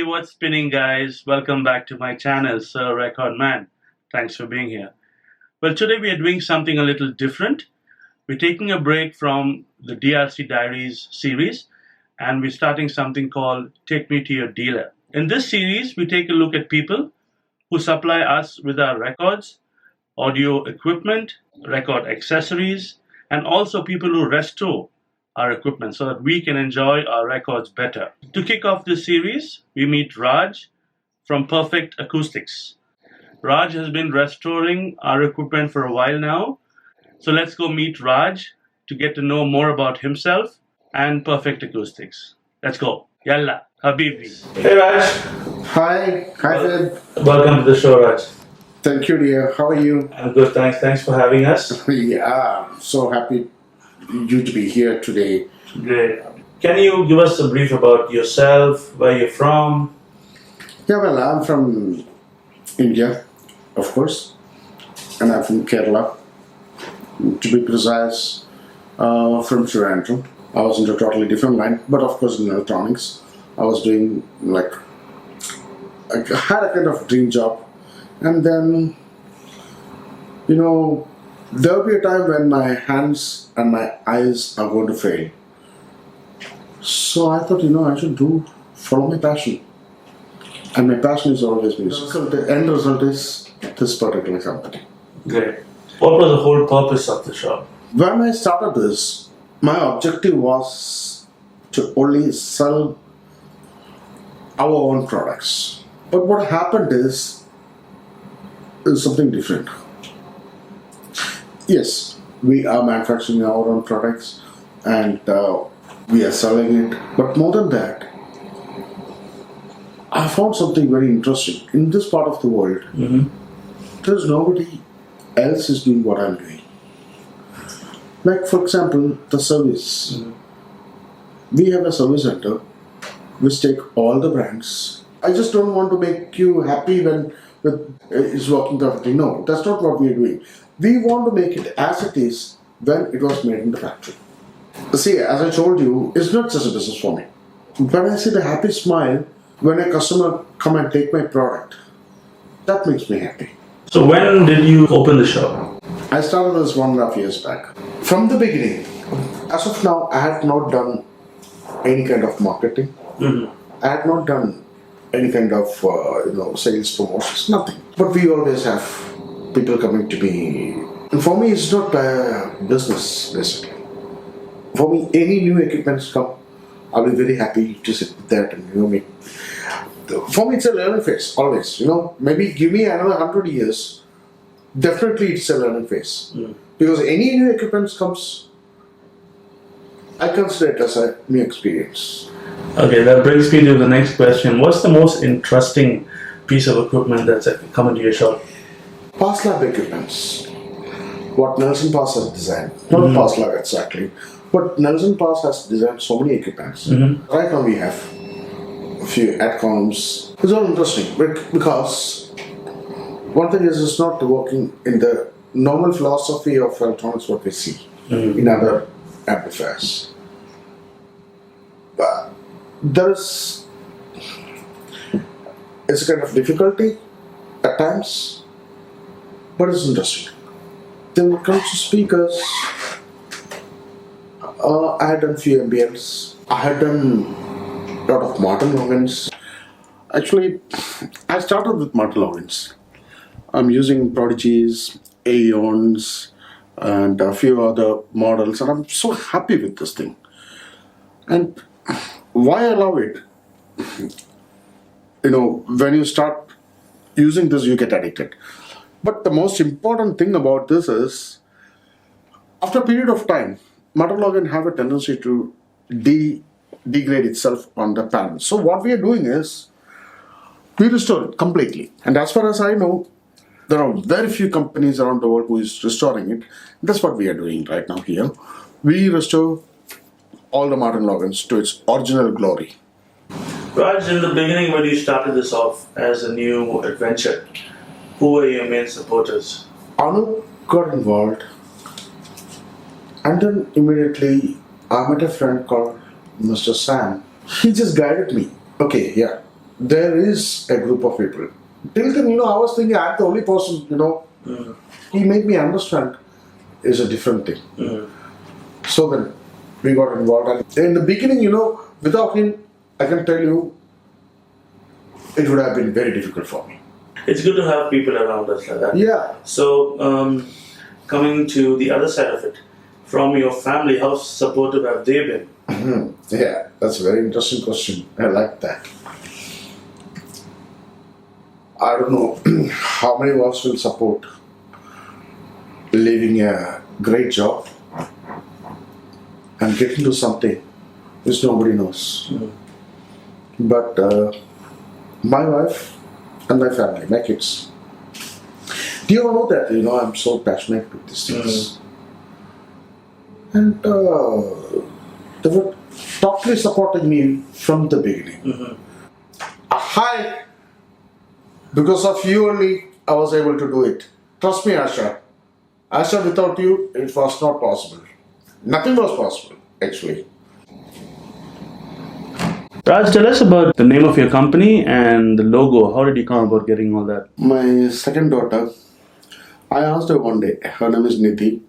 what's spinning, guys? Welcome back to my channel, Sir Recordman. Thanks for being here. Well, today we are doing something a little different. We're taking a break from the DRC Diaries series and we're starting something called Take Me to Your Dealer. In this series, we take a look at people who supply us with our records, audio equipment, record accessories, and also people who restore our equipment so that we can enjoy our records better. To kick off this series, we meet Raj from Perfect Acoustics. Raj has been restoring our equipment for a while now. So let's go meet Raj to get to know more about himself and Perfect Acoustics. Let's go. Yallah Habibi. Hey Raj. Hi, Phil. Welcome to the show, Raj. Thank you, dear. How are you? I'm good, thanks. Thanks for having us. Yeah, so happy you to be here today. Great. Can you give us a brief about yourself, where you're from? Yeah, well, I'm from India, of course, and I'm from Kerala. To be precise, from Toronto. I was in a totally different line, but of course in electronics. I was doing I had a kind of dream job, and then, there'll be a time when my hands and my eyes are going to fail. So I thought, I should follow my passion. And my passion is always music. So the end result is this particular company. Great. What was the whole purpose of the shop? When I started this, my objective was to only sell our own products. But what happened is something different. Yes, we are manufacturing our own products and we are selling it. But more than that, I found something very interesting. In this part of the world, there's nobody else is doing what I'm doing. Like, for example, the service. We have a service center which take all the brands. I just don't want to make you happy when it's working perfectly. No, that's not what we are doing. We want to make it as it is when it was made in the factory. See, as I told you, it's not just a business for me. When I see the happy smile when a customer come and take my product, that makes me happy. So when did you open the shop? I started this 1.5 years back. From the beginning, as of now, I had not done any kind of marketing. I had not done any kind of sales promotions, nothing. But we always have people coming to me. And for me, it's not a business, basically. For me, any new equipments come, I'll be very happy to sit with that and me. For me, it's a learning phase, always. Maybe give me another 100 years, definitely it's a learning phase. Because any new equipment comes, I consider it as a new experience. Okay, that brings me to the next question. What's the most interesting piece of equipment that's come into your shop? Pass lab equipments. What Nelson Pass has designed. Not Pass lab exactly, but Nelson Pass has designed so many equipments. Right now we have a few AdComs. It's all interesting because one thing is it's not working in the normal philosophy of electronics what we see in other amplifiers. But it's a kind of difficulty at times, but it's interesting. Then when it comes to speakers, I had done few MBLs. I had done a lot of Martin organs. Actually, I started with Martin organs. I'm using Prodigies, Aeons, and a few other models, and I'm so happy with this thing. And why I love it? When you start using this, you get addicted. But the most important thing about this is, after a period of time, Martin organ have a tendency to degrade itself on the panel. So what we are doing is, we restore it completely. And as far as I know, there are very few companies around the world who is restoring it. That's what we are doing right now here. We restore all the Martin organs to its original glory. Raj, in the beginning when you started this off as a new adventure, who were your main supporters? Anu got involved, and then immediately I met a friend called Mr. Sam. He just guided me. Okay, yeah, there is a group of people. Till then, I was thinking I'm the only person, He made me understand is a different thing. So then we got involved. And in the beginning, without him, I can tell you, it would have been very difficult for me. It's good to have people around us like that. Yeah. So, coming to the other side of it, from your family, how supportive have they been? Yeah, that's a very interesting question. I like that. I don't know how many of us will support leaving a great job and getting to something which nobody knows. But my wife and my family, my kids, do you know that I'm so passionate with these things, and they were totally supporting me from the beginning. Hi, because of you only, I was able to do it. Trust me, Asha. Asha, without you, it was not possible. Nothing was possible, actually. Raj, tell us about the name of your company and the logo. How did you come about getting all that? My second daughter, I asked her one day, her name is Nidhi.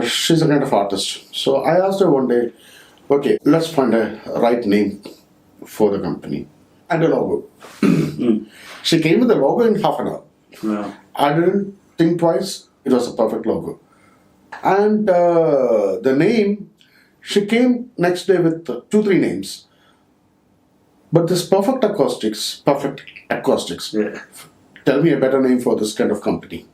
She's a kind of artist. So I asked her one day, okay, let's find a right name for the company and a logo. She came with the logo in half an hour. Yeah. I didn't think twice, it was a perfect logo. And the name, she came next day with 2-3 names. But this Perfect Acoustics, Yeah. tell me a better name for this kind of company.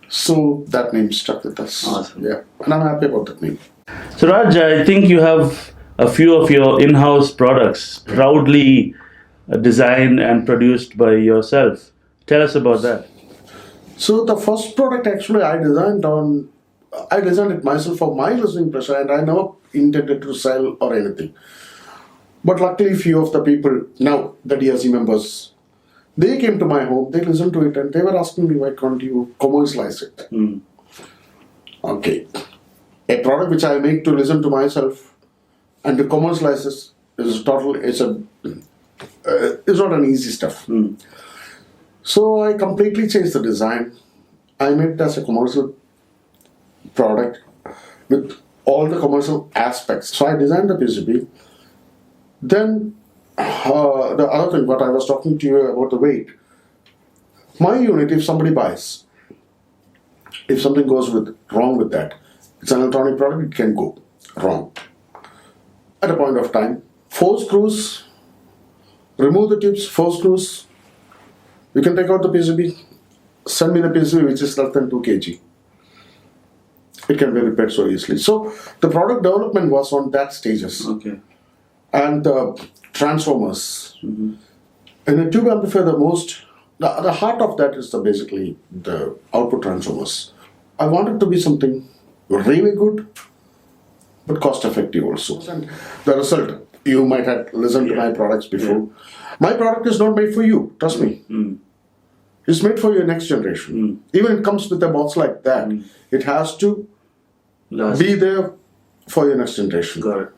So that name stuck with us. Awesome. Yeah, and I'm happy about that name. So, Raj, I think you have a few of your in-house products proudly designed and produced by yourself. Tell us about that. So the first product actually I designed it myself for my listening pleasure, and I never intended to sell or anything. But luckily, few of the people now, the DRC members, they came to my home, they listened to it, and they were asking me, why can't you commercialize it? Okay. A product which I make to listen to myself and to commercialize this is it's not an easy stuff. So I completely changed the design. I made it as a commercial product with all the commercial aspects. So I designed the PCB. Then the other thing, what I was talking to you about the weight. My unit, if somebody buys, if something goes wrong with that, it's an electronic product, it can go wrong. At a point of time, 4 screws, remove the tips, 4 screws, you can take out the PCB, send me the PCB which is less than 2 kg. It can be repaired so easily. So the product development was on that stages. Okay. And the transformers. In a tube amplifier, the heart of that is basically the output transformers. I want it to be something really good, but cost effective also. And the result, you might have listened to my products before. My product is not made for you, trust me. It's made for your next generation. Even it comes with a box like that, it has to be there for your next generation. Got it.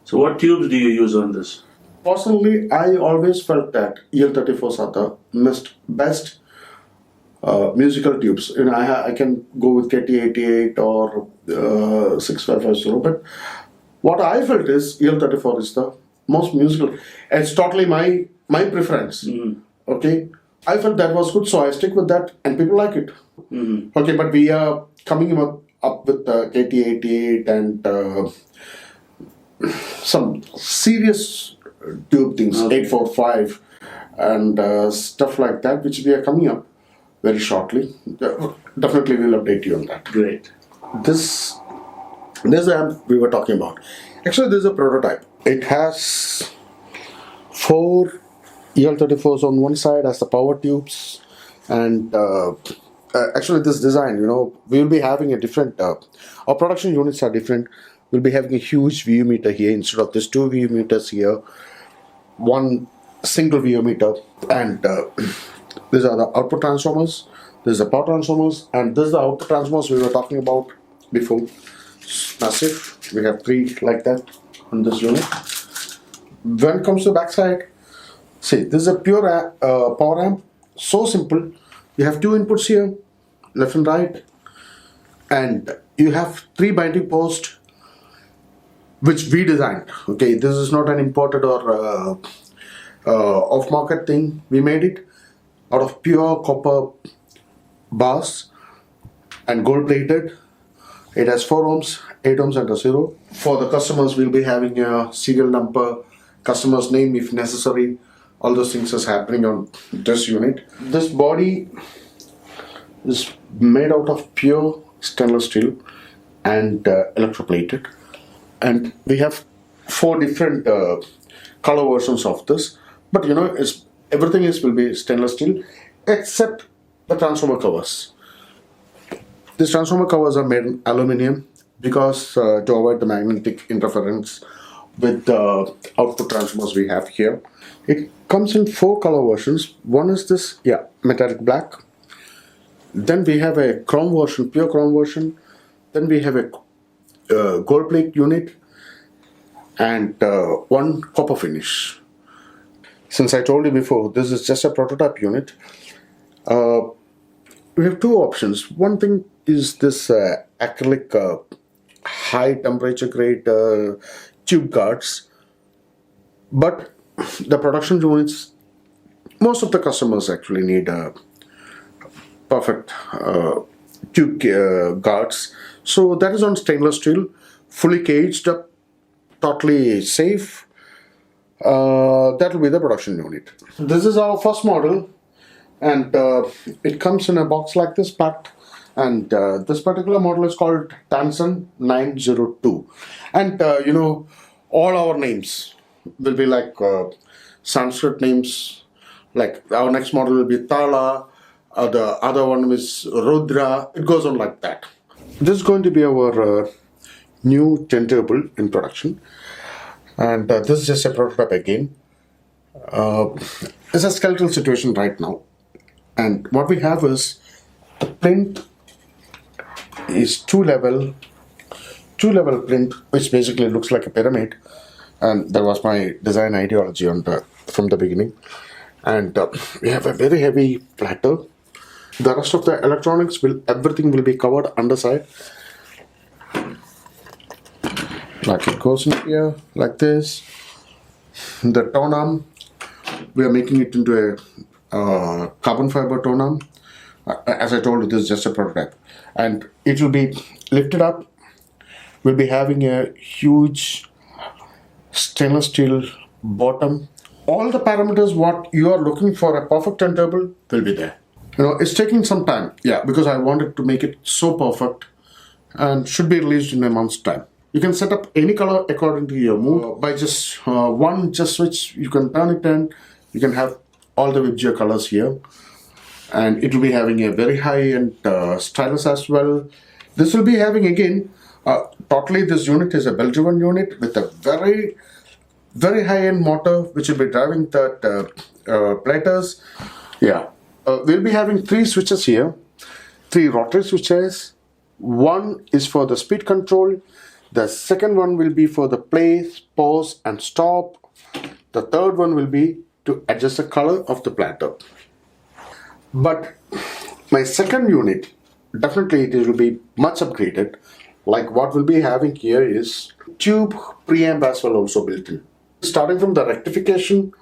So what tubes do you use on this? Personally, I always felt that EL34s are the best musical tubes. I can go with KT88 or 6550, but what I felt is EL34 is the most musical. It's totally my preference. Okay, I felt that was good, so I stick with that, and people like it. Okay, but we are coming up with KT88 and some serious tube things, 845 and stuff like that, which we are coming up very shortly. Definitely we'll update you on that. Great. This amp we were talking about. Actually, this is a prototype. It has 4 EL34s on one side as the power tubes, and actually this design, we will be having a different, our production units are different. We'll be having a huge VU meter here instead of this 2 VU meters here, one single VU meter, and these are the output transformers, this is the power transformers, and this is the output transformers we were talking about before. It's massive. We have 3 like that on this unit. When it comes to the backside, See, this is a pure power amp. So simple. You have two inputs here, left and right, and you have three binding posts, which we designed. Okay, this is not an imported or off-market thing. We made it out of pure copper bars and gold-plated. It has 4 ohms, 8 ohms, and a 0. For the customers, we'll be having a serial number, customer's name if necessary. All those things is happening on this unit. This body is made out of pure stainless steel and electroplated. And we have 4 different color versions of this. But you know, everything will be stainless steel except the transformer covers. These transformer covers are made in aluminium because to avoid the magnetic interference with the output transformers we have here. It comes in 4 color versions. One is this, metallic black. Then we have a chrome version, pure chrome version. Then we have a gold plate unit and one copper finish. Since I told you before, this is just a prototype unit. We have 2 options. One thing is this acrylic high temperature grade tube guards, but the production units, most of the customers actually need perfect tube guards. So that is on stainless steel, fully caged up, totally safe. That will be the production unit. This is our first model, and it comes in a box like this packed. And this particular model is called Tansan 902. And you know, all our names will be like Sanskrit names. Like our next model will be Tala, the other one is Rudra. It goes on like that. This is going to be our new turntable in production. And this is just a prototype again. It's a skeletal situation right now. And what we have is the plinth is two-level print, which basically looks like a pyramid, and that was my design ideology from the beginning. And we have a very heavy platter. The rest of the electronics everything will be covered underside. Like it goes in here like this. The tone arm, we are making it into a carbon fiber tone arm. As I told you, this is just a prototype, and it will be lifted up. We'll be having a huge stainless steel bottom. All the parameters what you are looking for a perfect turntable will be there. You know, it's taking some time, because I wanted to make it so perfect, and should be released in a month's time. You can set up any color according to your mood by just one switch. You can turn it on. You can have all the WebGeo colors here. And it will be having a very high-end stylus as well. This will be having again, totally this unit is a belt-driven unit with a very, very high-end motor which will be driving that platers. We'll be having 3 switches here, 3 rotary switches. One is for the speed control. The second one will be for the play, pause, and stop. The third one will be to adjust the color of the platter. But my second unit, definitely it will be much upgraded. Like what we'll be having here is tube preamp as well also built in. Starting from the rectification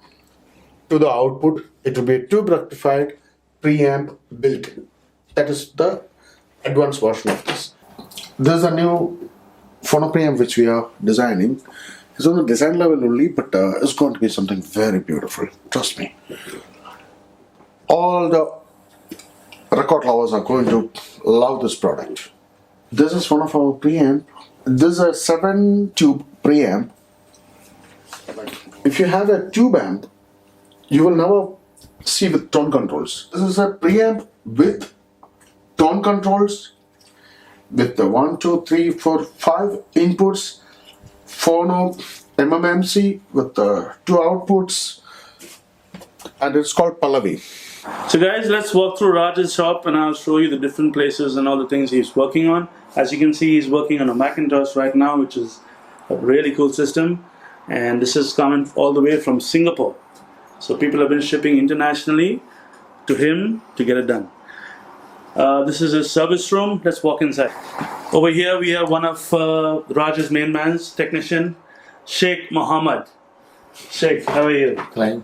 to the output, it will be a tube rectified preamp built in. That is the advanced version of this. There's a new phono preamp which we are designing. It's on the design level only, but it's going to be something very beautiful. Trust me. All the record lovers are going to love this product. This is one of our preamp. This is a 7-tube preamp. If you have a tube amp, you will never see with tone controls. This is a preamp with tone controls, with the 1, 2, 3, 4, 5 inputs, phono, MMMC with the 2 outputs, and it's called Pallavi. So guys, let's walk through Raj's shop and I'll show you the different places and all the things he's working on. As you can see, he's working on a Macintosh right now, which is a really cool system. And this is coming all the way from Singapore. So people have been shipping internationally to him to get it done. This is his service room. Let's walk inside. Over here we have one of Raj's main man's technician, Sheikh Muhammad. Sheikh, how are you? Fine.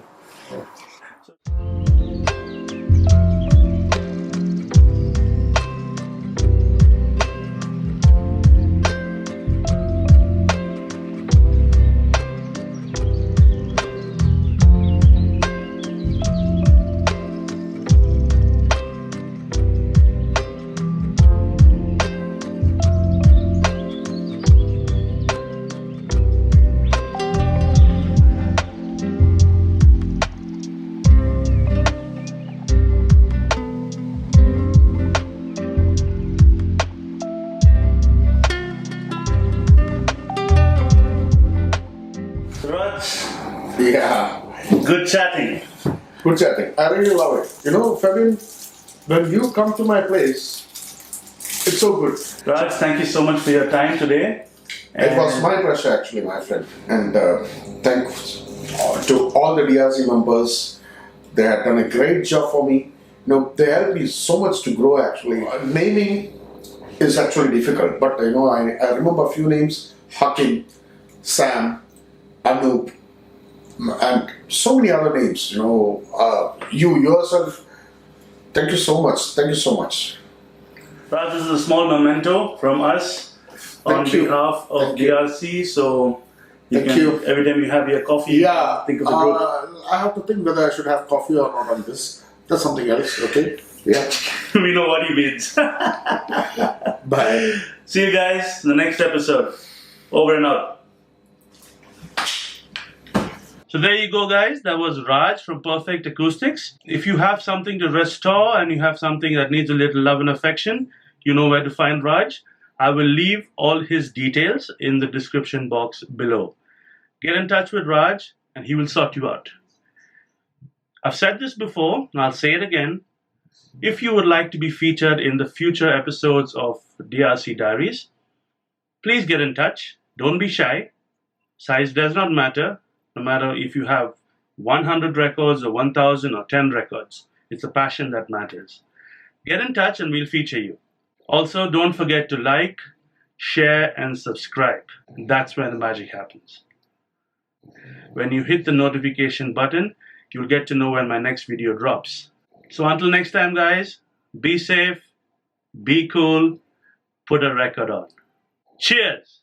Raj, Yeah. good chatting. Good chatting. I really love it. You know, Fabian, when you come to my place, it's so good. Raj, thank you so much for your time today. It was my pleasure, actually, my friend. And thanks to all the DRC members. They had done a great job for me. You know, they helped me so much to grow, actually. Naming is actually difficult, but you know, I remember a few names: Hakim, Sam, Anoop, and so many other names. You know, you yourself. Thank you so much. Thank you so much. Raj, this is a small memento from us on Thank you. behalf of Thank you. DRC. So Thank you. every time you have your coffee, Yeah, think of the group. I have to think whether I should have coffee or not on this. That's something else. Okay. Yeah. We know what he means. Bye. See you guys in the next episode. Over and out. So there you go, guys. That was Raj from Perfect Acoustics. If you have something to restore and you have something that needs a little love and affection, you know where to find Raj. I will leave all his details in the description box below. Get in touch with Raj and he will sort you out. I've said this before and I'll say it again. If you would like to be featured in the future episodes of DRC Diaries, please get in touch. Don't be shy. Size does not matter. No matter if you have 100 records or 1,000 or 10 records. It's a passion that matters. Get in touch and we'll feature you. Also, don't forget to like, share, and subscribe. That's where the magic happens. When you hit the notification button, you'll get to know when my next video drops. So until next time, guys, be safe, be cool, put a record on. Cheers!